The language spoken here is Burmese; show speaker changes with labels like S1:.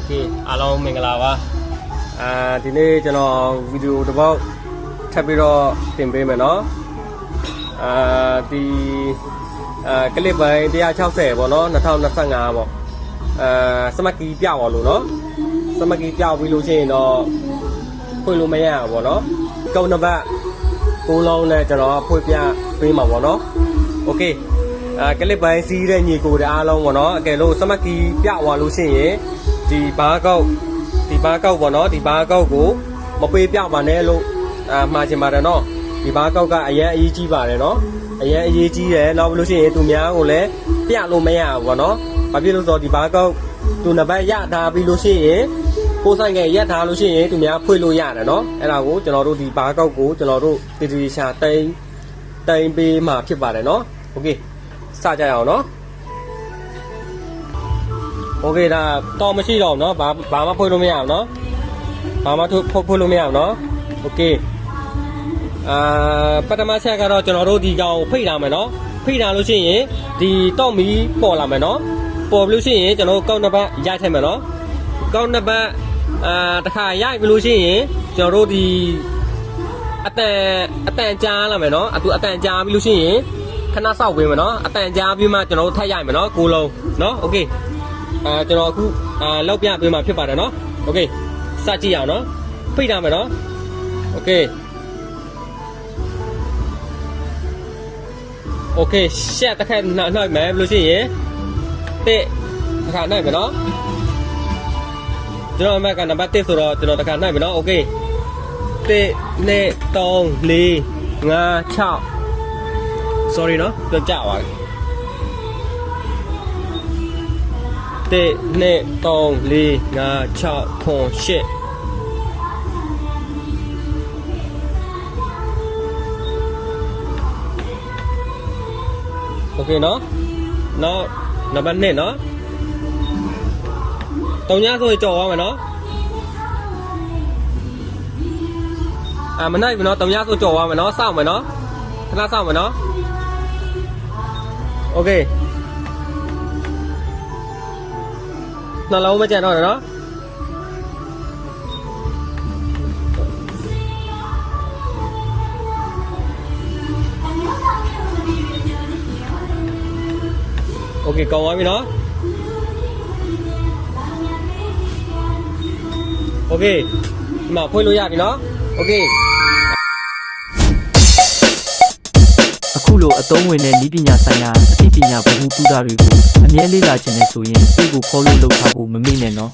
S1: เคအားလုံးမင်္ဂလာပါဒီနေ့ကျွန်တော်ဗီဒီယိုတစ်ပုဒ်ထပ်ပြီးတော့တင်ပေးမယ်နော်ဒီကလစ်ပိုင်း160ပေါ့နော်2025ပေါ့စမကီပြပါလို့နော်စမကီပြပြီးလို့ရှိရင်တော့ဖွင့်လို့မရဘူးပေါ့နော်ကုန်းတစ်ပတ်6လုံးနဲ့ကျွန်တော်ဖွင့်ပြပေးမှာပေါ့နော်โอเคကလစ်ပိုင်းစီးတဲ့ညီကိုတွေအားလုံးပေါ့နော်အကယ်လို့စမကီပြသွားလို့ရှိရင်ဒီဘာကောက်ပေါ့နော်ဒီဘာကောက်ကိုမပေးပြပါနဲ့လို့မှာချင်ပါတယ်နော်ဒီဘာကောက်ကအရင်အရေးကြီးပါတယ်နော်အရင်အရေးကြီးတယ်နောက်လို့ရှိရင်သူများကိုလည်းပြလို့မရဘူးပေါ့နော်ဘာဖြစ်လို့ဆိုတော့ဒီဘာကောက်သူနှစ်ပတ်ရထားပြီးလို့ရှိရင်ကိုယ်ဆိုင်ကရက်ထားလို့ရှိရင်သူများဖွင့်လို့ရတယ်နော်အဲ့ဒါကိုကျွန်တော်တို့ဒီဘာကောက်ကိုကျွန်တော်တို့တီတီရှာတိန်ပေးမှာဖြစ်ပါတယ်နော်โอเคစကြရအောင်နော်โอเคဒါတော့မရှိတော့ဘူးเนาะဘာမှဖွင့်လို့မရဘူးเนาะဘာမှဖွင့်လို့မရဘူးเนาะโอเคပထမချက်ကတော့ကျွန်တော်တို့ဒီကောင်ဖိတ်ထားမယ်เนาะဖိတ်ထားလို့ရှိရင်ဒီတော့မီပေါ်လာမယ်เนาะပေါ်လို့ရှိရင်ကျွန်တော်ကောက်နှစ်ပတ်ရိုက်ထည့်မယ်เนาะကောက်နှစ်ပတ်တခါရိုက်ပြီလို့ရှိရင်ကျွန်တော်တို့ဒီအတန်ကြားလာမယ်เนาะအတန်ကြားပြီလို့ရှိရင်ခဏစောက်ပေးမယ်เนาะအတန်ကြားပြီးမှကျွန်တော်တို့ထပ်ရိုက်မယ်เนาะ9လုံးเนาะโอเคကျွန်တော်အခုလောက်ပြပေးမှာဖြစ်ပါတယ်เนาะโอเคစကြည့်အောင်เนาะဖိတ်ထားမယ်เนาะโอเคโอเคရှက်တစ်ခါနှိုက်မယ်ဘယ်လိုရှိရင်တစ်တစ်ခါနှိုက်မယ်เนาะကျွန်တော်အမကနံပါတ်1ဆိုတော့ကျွန်တော်တစ်ခါနှိုက်မယ်เนาะโอเค1 2 3 4 5 6 sorry เนาะပြောကြပါ1 2 3 4 5 6 8โอเคเนาะနောက်နံပါတ်2เนาะတုံညာဆိုရင်ကြော်သွားမယ်เนาะမနိုင်ဘူးเนาะတုံညာဆိုကြော်သွားမယ်เนาะစောင့်မယ်เนาะခဏစောင့်မယ်เนาะโอเคနှလုံးမကြံတော့เนาะโอเคကောင်းသွားပြီเนาะโอเคဒီမှာဖွင့်လို့ရပြီเนาะโอเค
S2: အခုလိုအသုံးဝင်တဲ့နည်းပညာဆိုင်ရာအသိပညာဗဟုသုတတွေကိုအမြဲလေ့လာခြင်းနဲ့ဆိုရင်စိတ်ကို follow လုပ်ထားဖို့မမေ့နဲ့နော်